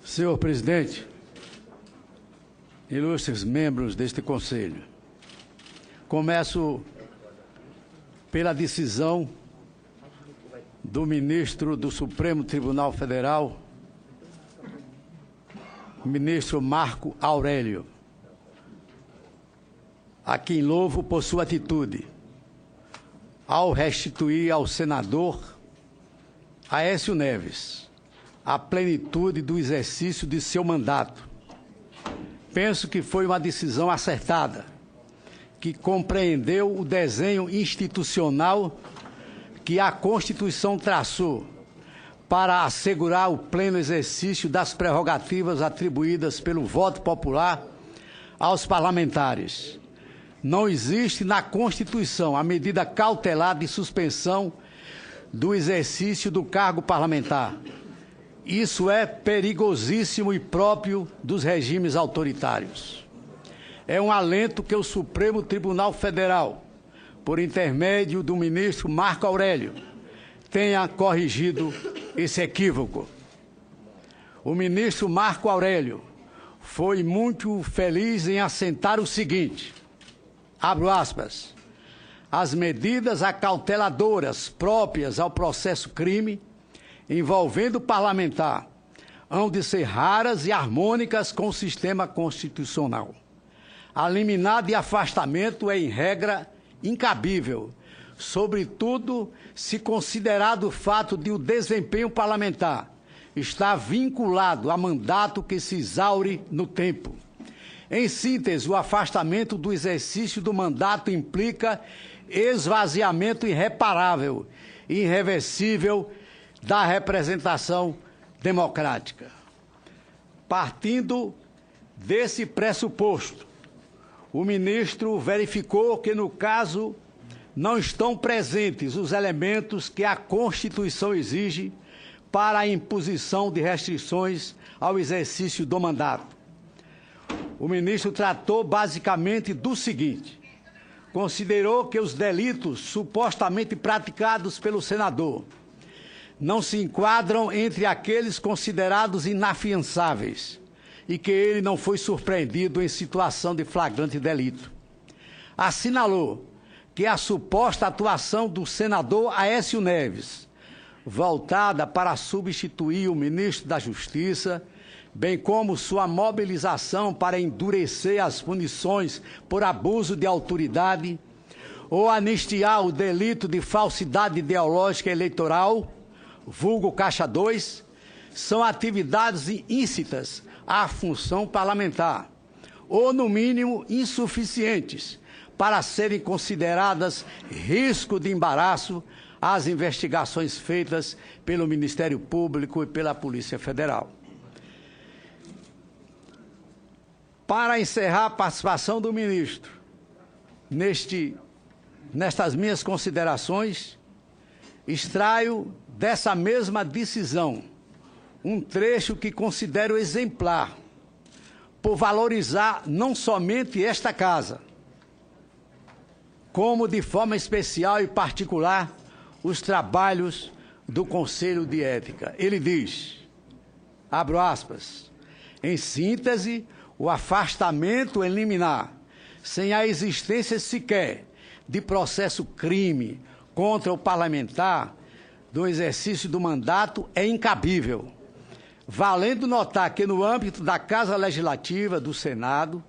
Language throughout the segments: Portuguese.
Senhor presidente, ilustres membros deste Conselho, começo pela decisão do ministro do Supremo Tribunal Federal, ministro Marco Aurélio, a quem louvo por sua atitude ao restituir ao senador Aécio Neves a plenitude do exercício de seu mandato. Penso que foi uma decisão acertada, que compreendeu o desenho institucional que a Constituição traçou para assegurar o pleno exercício das prerrogativas atribuídas pelo voto popular aos parlamentares. Não existe na Constituição a medida cautelar de suspensão do exercício do cargo parlamentar. Isso é perigosíssimo e próprio dos regimes autoritários. É um alento que o Supremo Tribunal Federal, por intermédio do ministro Marco Aurélio, tenha corrigido esse equívoco. O ministro Marco Aurélio foi muito feliz em assentar o seguinte, abro aspas, as medidas acauteladoras próprias ao processo crime envolvendo o parlamentar hão de ser raras e harmônicas com o sistema constitucional. A liminar de afastamento é, em regra, incabível, sobretudo se considerado o fato de o desempenho parlamentar estar vinculado a mandato que se exaure no tempo. Em síntese, o afastamento do exercício do mandato implica esvaziamento irreparável e irreversível da representação democrática. Partindo desse pressuposto, o ministro verificou que, no caso, não estão presentes os elementos que a Constituição exige para a imposição de restrições ao exercício do mandato. O ministro tratou basicamente do seguinte: considerou que os delitos supostamente praticados pelo senador não se enquadram entre aqueles considerados inafiançáveis e que ele não foi surpreendido em situação de flagrante delito. Assinalou que a suposta atuação do senador Aécio Neves, voltada para substituir o ministro da Justiça, bem como sua mobilização para endurecer as punições por abuso de autoridade ou anistiar o delito de falsidade ideológica eleitoral, vulgo Caixa 2, são atividades íncitas à função parlamentar, ou, no mínimo, insuficientes para serem consideradas risco de embaraço às investigações feitas pelo Ministério Público e pela Polícia Federal. Para encerrar a participação do ministro nestas minhas considerações, extraio dessa mesma decisão um trecho que considero exemplar por valorizar não somente esta casa, como de forma especial e particular os trabalhos do Conselho de Ética. Ele diz, abro aspas, em síntese, o afastamento liminar, sem a existência sequer de processo crime contra o parlamentar do exercício do mandato é incabível, valendo notar que no âmbito da Casa Legislativa, do Senado,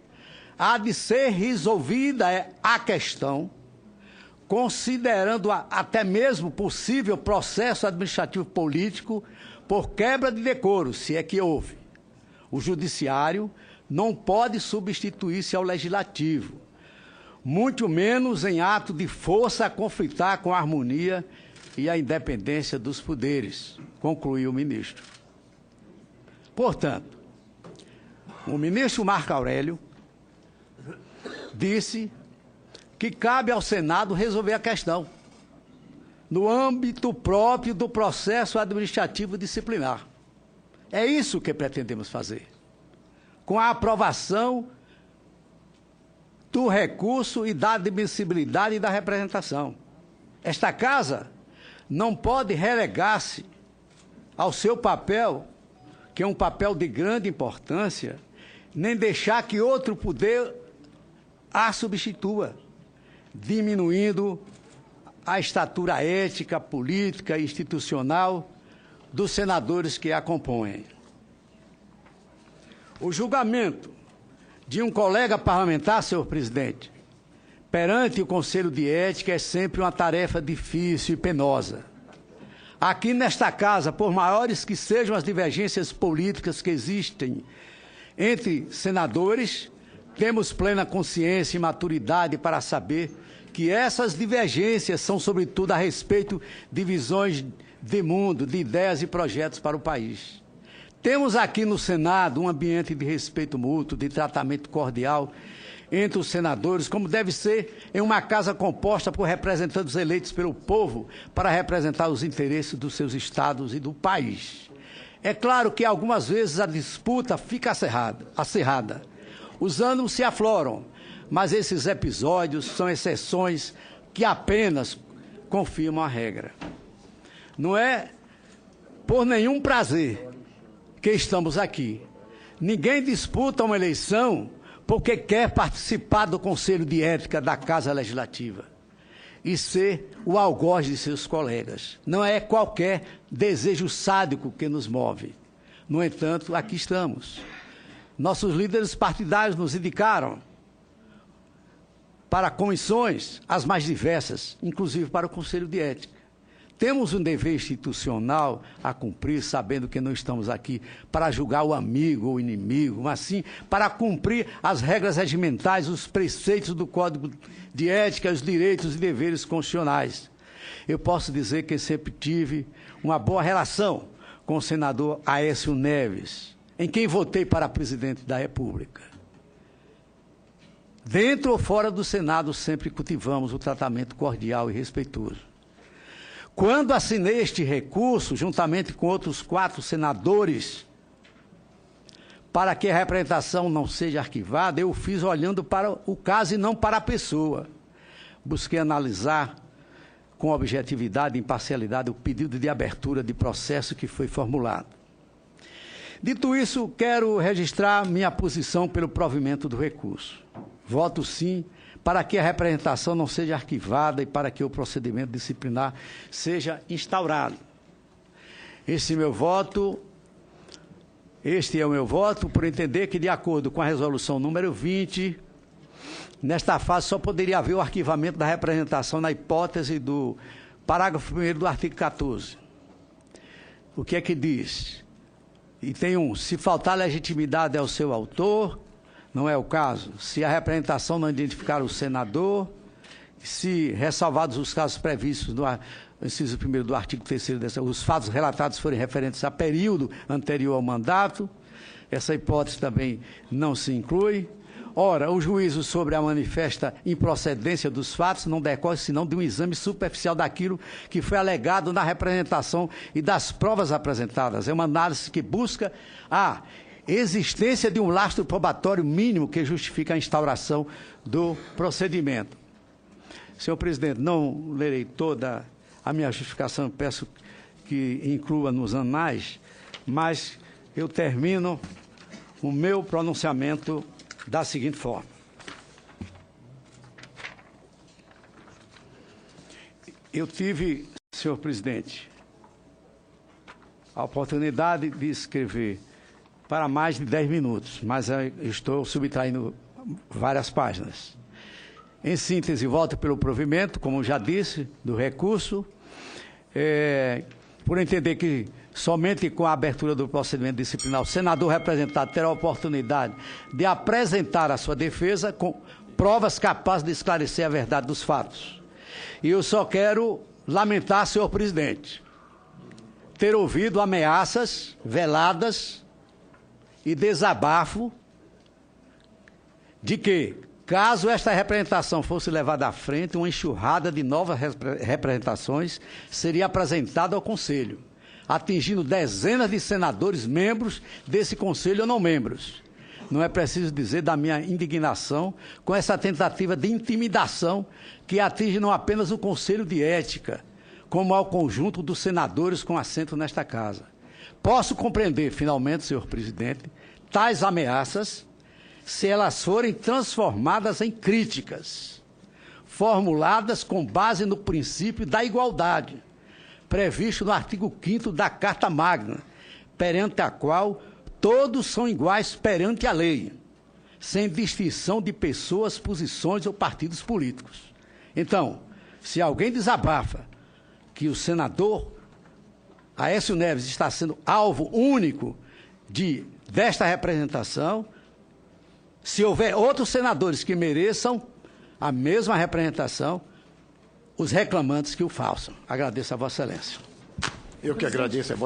há de ser resolvida a questão, considerando até mesmo possível processo administrativo político por quebra de decoro, se é que houve. O judiciário não pode substituir-se ao legislativo, muito menos em ato de força a conflitar com a harmonia e a independência dos poderes, concluiu o ministro. Portanto, o ministro Marco Aurélio disse que cabe ao Senado resolver a questão no âmbito próprio do processo administrativo disciplinar. É isso que pretendemos fazer, com a aprovação do recurso e da admissibilidade da representação. Esta casa não pode relegar-se ao seu papel que é um papel de grande importância, nem deixar que outro poder a substitua, diminuindo a estatura ética, política e institucional dos senadores que a compõem. O julgamento de um colega parlamentar, senhor presidente, perante o Conselho de Ética é sempre uma tarefa difícil e penosa. Aqui nesta casa, por maiores que sejam as divergências políticas que existem entre senadores, temos plena consciência e maturidade para saber que essas divergências são, sobretudo, a respeito de visões de mundo, de ideias e projetos para o país. Temos aqui no Senado um ambiente de respeito mútuo, de tratamento cordial entre os senadores, como deve ser em uma casa composta por representantes eleitos pelo povo para representar os interesses dos seus estados e do país. É claro que algumas vezes a disputa fica acirrada. Os ânimos se afloram, mas esses episódios são exceções que apenas confirmam a regra. Não é por nenhum prazer que estamos aqui. Ninguém disputa uma eleição porque quer participar do Conselho de Ética da Casa Legislativa e ser o algoz de seus colegas. Não é qualquer desejo sádico que nos move. No entanto, aqui estamos. Nossos líderes partidários nos indicaram para comissões, as mais diversas, inclusive para o Conselho de Ética. Temos um dever institucional a cumprir, sabendo que não estamos aqui para julgar o amigo ou o inimigo, mas sim para cumprir as regras regimentais, os preceitos do Código de Ética, os direitos e deveres constitucionais. Eu posso dizer que sempre tive uma boa relação com o senador Aécio Neves, em quem votei para presidente da República. Dentro ou fora do Senado, sempre cultivamos o tratamento cordial e respeitoso. Quando assinei este recurso, juntamente com outros 4 senadores, para que a representação não seja arquivada, eu fiz olhando para o caso e não para a pessoa. Busquei analisar com objetividade e imparcialidade o pedido de abertura de processo que foi formulado. Dito isso, quero registrar minha posição pelo provimento do recurso. Voto sim para que a representação não seja arquivada e para que o procedimento disciplinar seja instaurado. Este é o meu voto, por entender que, de acordo com a resolução número 20, nesta fase só poderia haver o arquivamento da representação na hipótese do parágrafo 1º do artigo 14. O que é que diz? Item 1, se faltar legitimidade ao seu autor, não é o caso. Se a representação não identificar o senador, se, ressalvados os casos previstos no inciso 1º do artigo 3º, os fatos relatados forem referentes a período anterior ao mandato, essa hipótese também não se inclui. Ora, o juízo sobre a manifesta improcedência dos fatos não decorre senão de um exame superficial daquilo que foi alegado na representação e das provas apresentadas. É uma análise que busca a existência de um lastro probatório mínimo que justifica a instauração do procedimento. Senhor presidente, não lerei toda a minha justificação, peço que inclua nos anais, mas eu termino o meu pronunciamento da seguinte forma. Eu tive, senhor presidente, a oportunidade de escrever para mais de 10 minutos, mas eu estou subtraindo várias páginas. Em síntese, voto pelo provimento, como já disse, do recurso, por entender que somente com a abertura do procedimento disciplinar, o senador representado terá a oportunidade de apresentar a sua defesa com provas capazes de esclarecer a verdade dos fatos. E eu só quero lamentar, senhor presidente, ter ouvido ameaças veladas e desabafo de que, caso esta representação fosse levada à frente, uma enxurrada de novas representações seria apresentada ao Conselho, atingindo dezenas de senadores membros desse Conselho ou não membros. Não é preciso dizer da minha indignação com essa tentativa de intimidação que atinge não apenas o Conselho de Ética, como ao conjunto dos senadores com assento nesta casa. Posso compreender, finalmente, senhor presidente, tais ameaças se elas forem transformadas em críticas, formuladas com base no princípio da igualdade, previsto no artigo 5º da Carta Magna, perante a qual todos são iguais perante a lei, sem distinção de pessoas, posições ou partidos políticos. Então, se alguém desabafa que o senador Aécio Neves está sendo alvo único desta representação, se houver outros senadores que mereçam a mesma representação, os reclamantes que o façam. Agradeço a Vossa Excelência. Eu que agradeço a Vossa